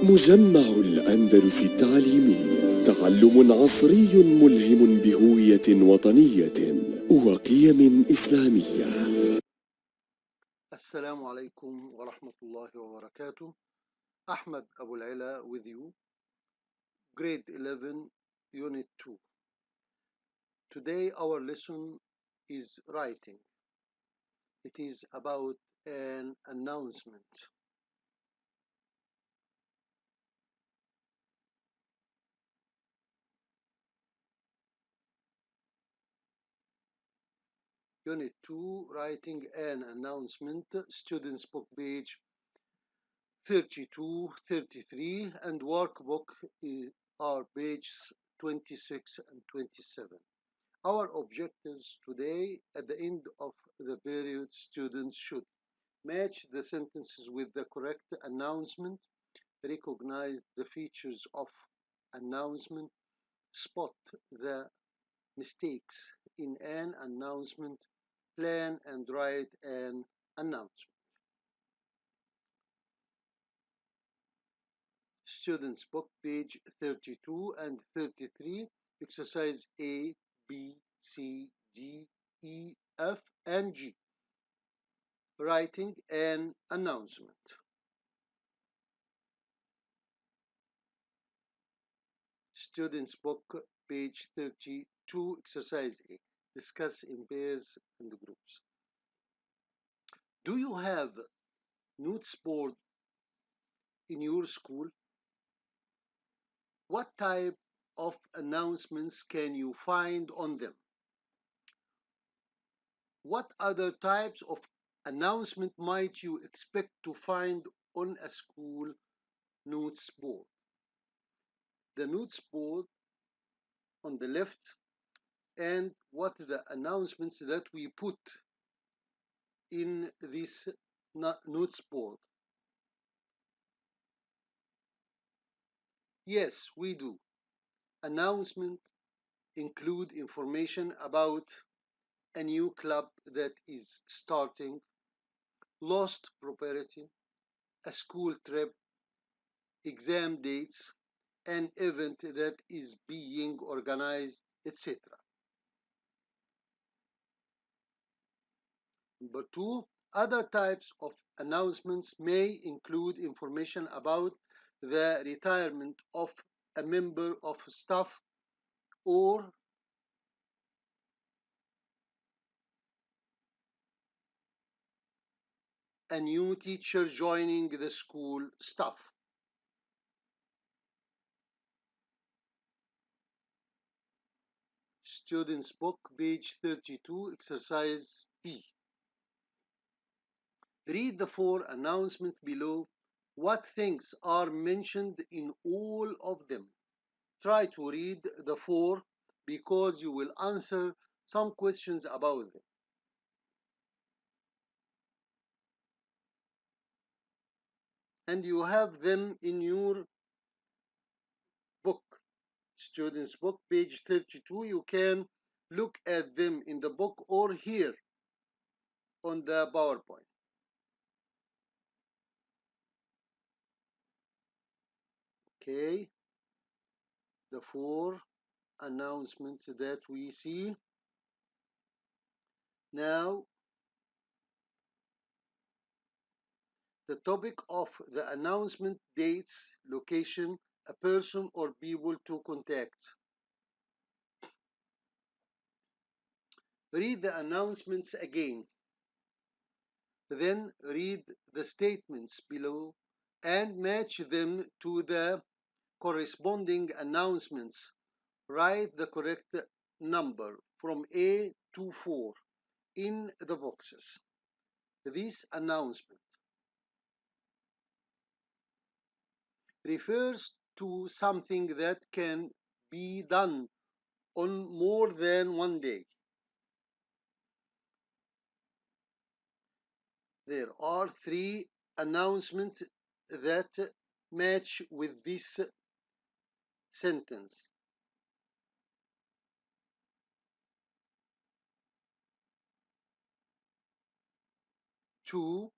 مجمع الأندلس التعليمي، تعلم عصري ملهم بهوية وطنية وقيم إسلامية. السلام عليكم ورحمة الله وبركاته. أحمد أبو العلا with you, grade 11, unit 2. Today our lesson is writing. It is about an announcement. Unit 2, writing an announcement, students book page 32, 33, and workbook are pages 26 and 27. Our objectives today: at the end of the period, students should match the sentences with the correct announcement, recognize the features of announcement, spot the mistakes in an announcement, plan and write an announcement. Students book page 32 and 33, exercise A, B, C, D, E, F, and G. Writing an announcement. Students book page 32, exercise A. Discuss in pairs and groups. Do you have notes board in your school? What type of announcements can you find on them? What other types of announcement might you expect to find on a school notes board? The notes board on the left, and what the announcements that we put in this notes board. Yes, we do. Announcement include information about a new club that is starting, lost property, a school trip, exam dates, an event that is being organized, etc. Number two, other types of announcements may include information about the retirement of a member of staff or a new teacher joining the school staff. Students book page 32, exercise B. Read the four announcements below. What things are mentioned in all of them? Try to read the four because you will answer some questions about them. And you have them in your book. Students book page 32. You can look at them in the book or here on the PowerPoint. Okay, the four announcements that we see. Now, the topic of the announcement: dates, location, a person or people to contact. Read the announcements again. Then read the statements below and match them to the corresponding announcements. Write the correct number from A to 4 in the boxes. This announcement refers to something that can be done on more than one day. There are three announcements that match with this sentence. 2,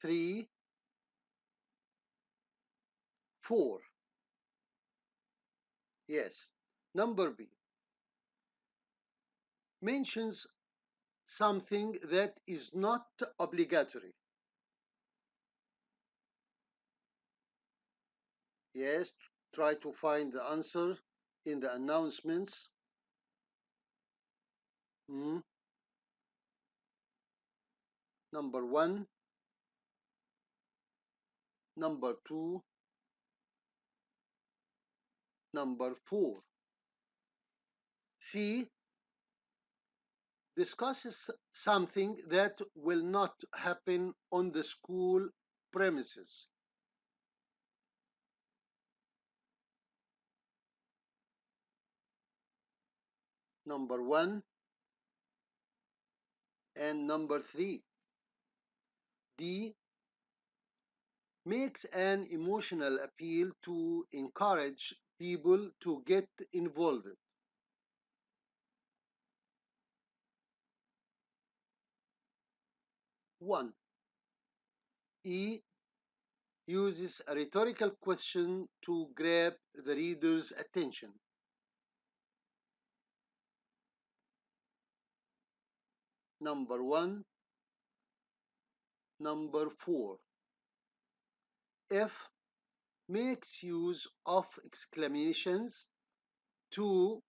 3, 4. Yes. Number B mentions something that is not obligatory. Yes, try to find the answer in the announcements. Hmm. Number 1, number 2, number 4. C discusses something that will not happen on the school premises. Number 1 and number 3. D makes an emotional appeal to encourage people to get involved. 1. E uses a rhetorical question to grab the reader's attention. Number 1, number 4. F makes use of exclamations to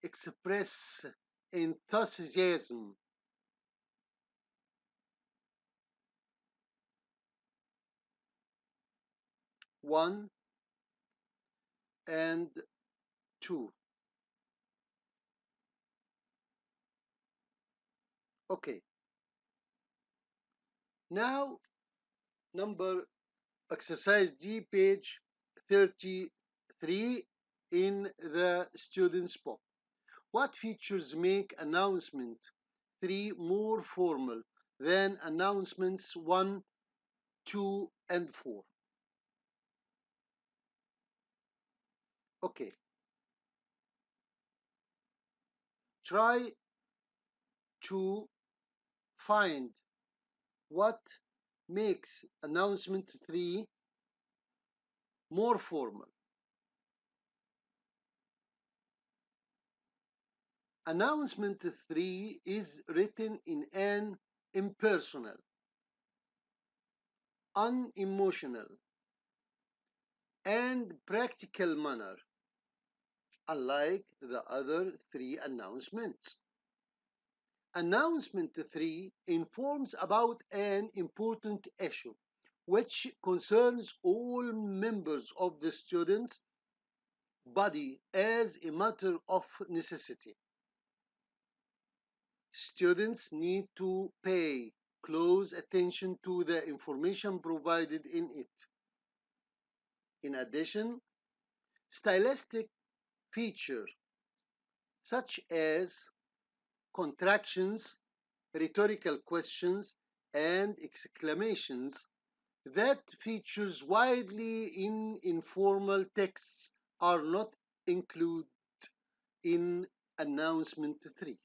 express enthusiasm. 1 and 2. Okay. Now, number exercise D, page 33 in the student's book. What features make announcement 3 more formal than announcements 1, 2, and 4? Okay, try to find what makes announcement 3 more formal. Announcement 3 is written in an impersonal, unemotional, and practical manner, unlike the other 3 announcements. Announcement 3 informs about an important issue which concerns all members of the students' body as a matter of necessity. Students need to pay close attention to the information provided in it. In addition, stylistic features such as contractions, rhetorical questions, and exclamations that features widely in informal texts are not included in announcement 3.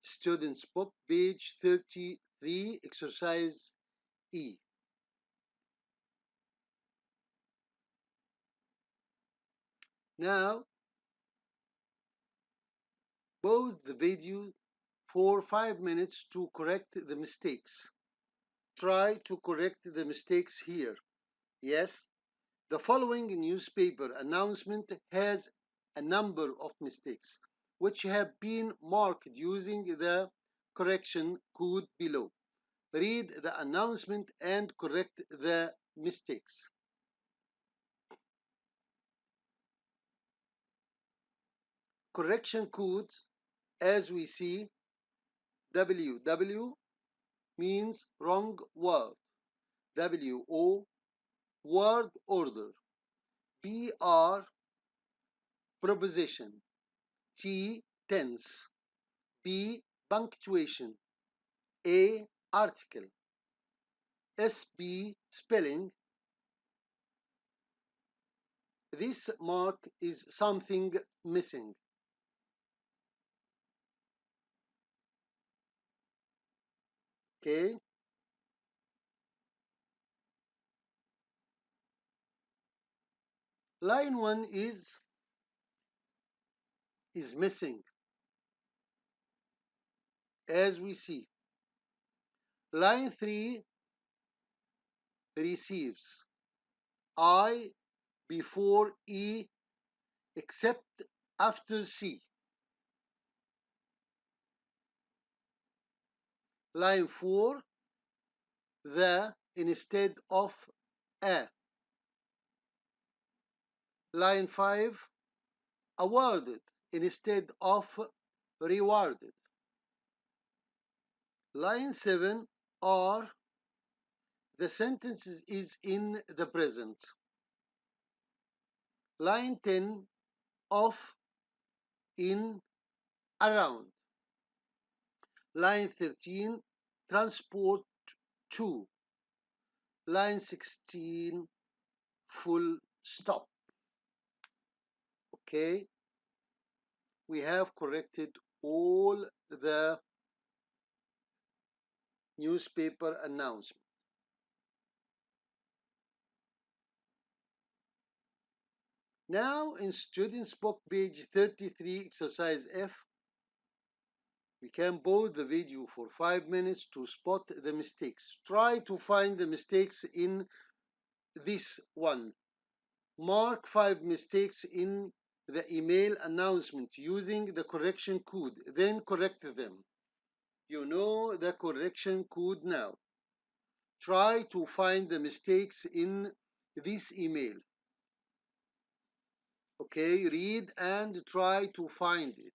Students book, page 33, exercise E. Now, pause the video for 5 minutes to correct the mistakes. Try to correct the mistakes here. Yes, the following newspaper announcement has a number of mistakes, which have been marked using the correction code below. Read the announcement and correct the mistakes. Correction code, as we see, WW means wrong word, WO word order, BR preposition, T tense, B punctuation, A article, SB spelling. This mark is something missing. Okay. Line 1 is missing, as we see. Line 3 receives I before E except after C. Line 4 the instead of a. Line 5 awarded instead of rewarded. Line 7 are the sentence is in the present. Line 10 of, in, around. Line 13 transport to. Line 16 full stop. Okay, we have corrected all the newspaper announcements. Now in students book page 33 exercise F, we can pause the video for 5 minutes to spot the mistakes. Try to find the mistakes in this one. Mark 5 mistakes in the email announcement using the correction code, then correct them. You know the correction code now. Try to find the mistakes in this email. Okay, read and try to find it.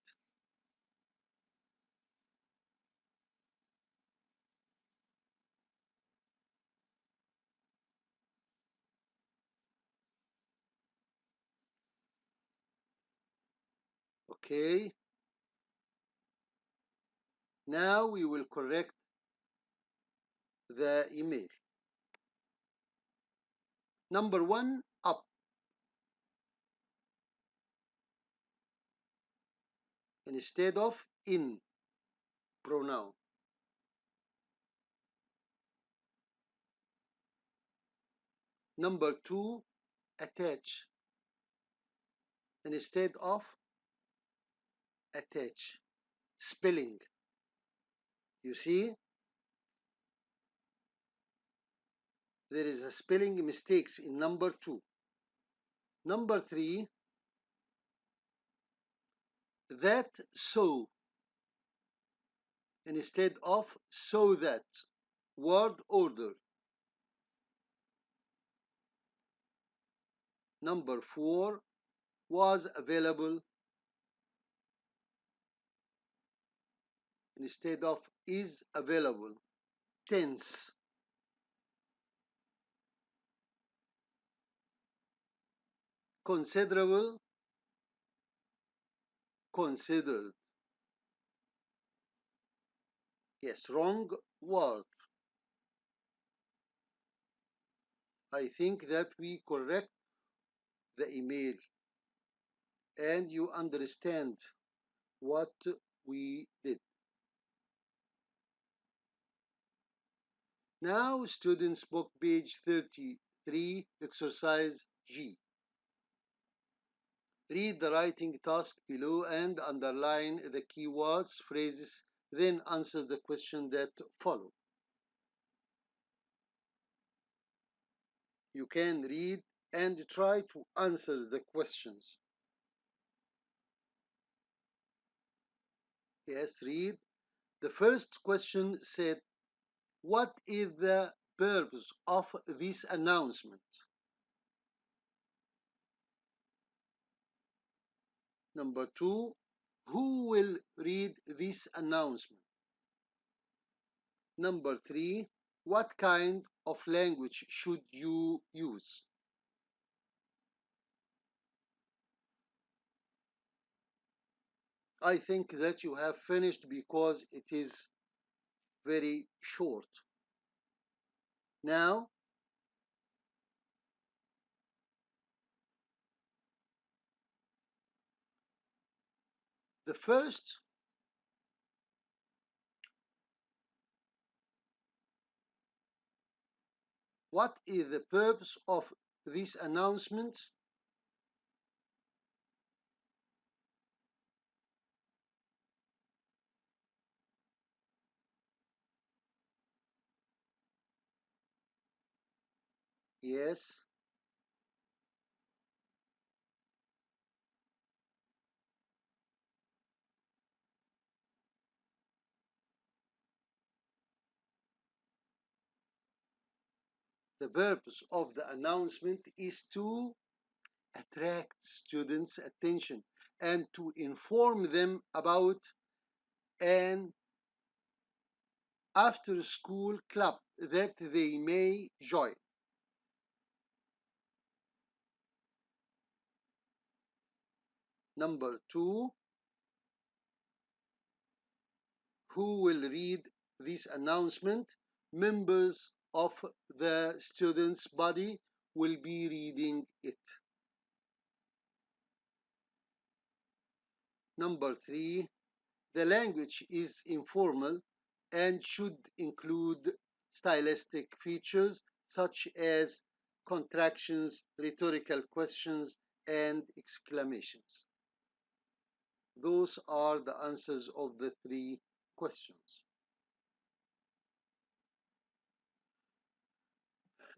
Okay, now we will correct the email. Number 1, up instead of in pronoun. Number 2, attach instead of attach. Spelling. You see, there is a spelling mistakes in number 2. Number 3, that so instead of so that. Word order. Number 4, was available instead of is available. Tense. Considerable, considered. Yes, wrong word. I think that we correct the email and you understand what we did. Now, students book page 33, exercise G. Read the writing task below and underline the keywords, phrases, then answer the question that follow. You can read and try to answer the questions. Yes, read. The first question said, what is the purpose of this announcement? Number 2, who will read this announcement? Number 3, what kind of language should you use? I think that you have finished because it is very short. Now, the first What is the purpose of this announcement? Yes. The purpose of the announcement is to attract students' attention and to inform them about an after school club that they may join. Number two, who will read this announcement? Members of the students' body will be reading it. Number three, the language is informal and should include stylistic features such as contractions, rhetorical questions, and exclamations. Those are the answers of the three questions.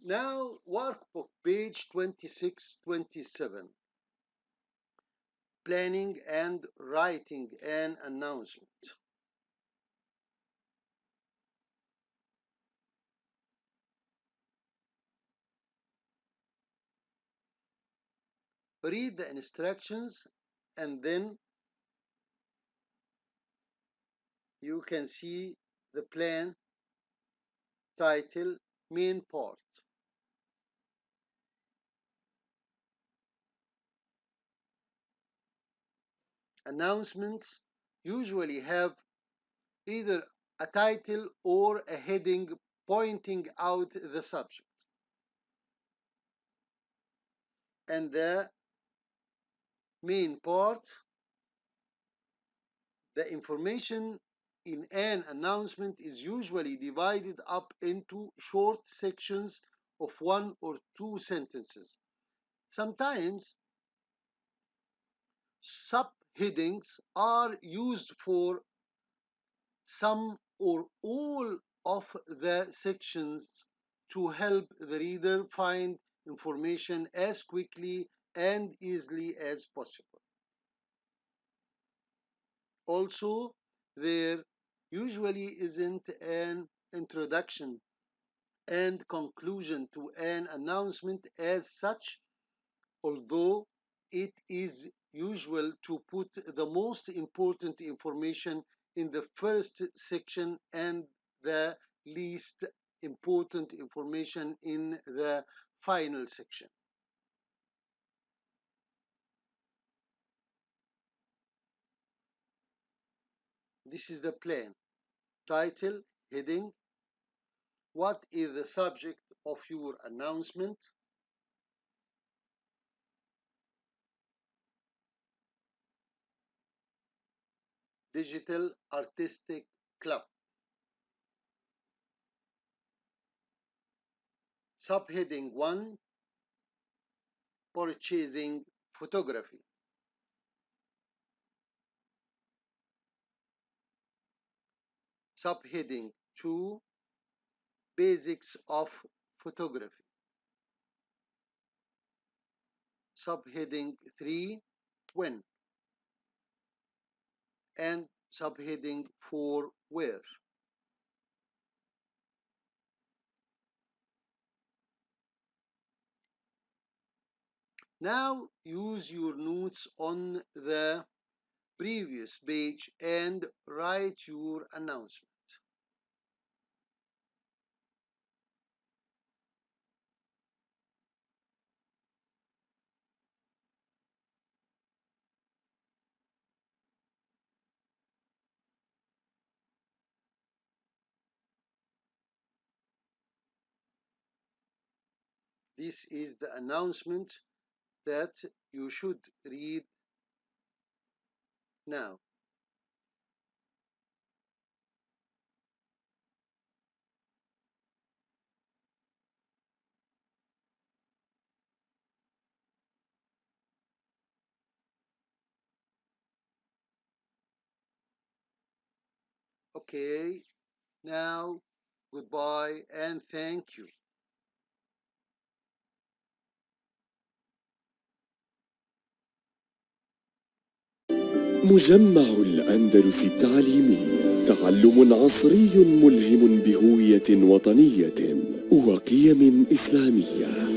Now, workbook page 26-27. Planning and writing an announcement. Read the instructions and then you can see the plan, title, main part. Announcements usually have either a title or a heading pointing out the subject. And the main part, the information in an announcement is usually divided up into short sections of one or two sentences. Sometimes subheadings are used for some or all of the sections to help the reader find information as quickly and easily as possible. Also, there usually isn't an introduction and conclusion to an announcement as such, although it is usual to put the most important information in the first section and the least important information in the final section. This is the plan. Title, heading, what is the subject of your announcement? Digital Artistic Club. Subheading 1, purchasing photography. Subheading 2, basics of photography. Subheading 3, when. And subheading 4, where. Now use your notes on the previous page and write your announcement. This is the announcement that you should read now. Okay, now goodbye and thank you. مجمع الأندلس التعليمي، تعلم عصري ملهم بهوية وطنية وقيم إسلامية.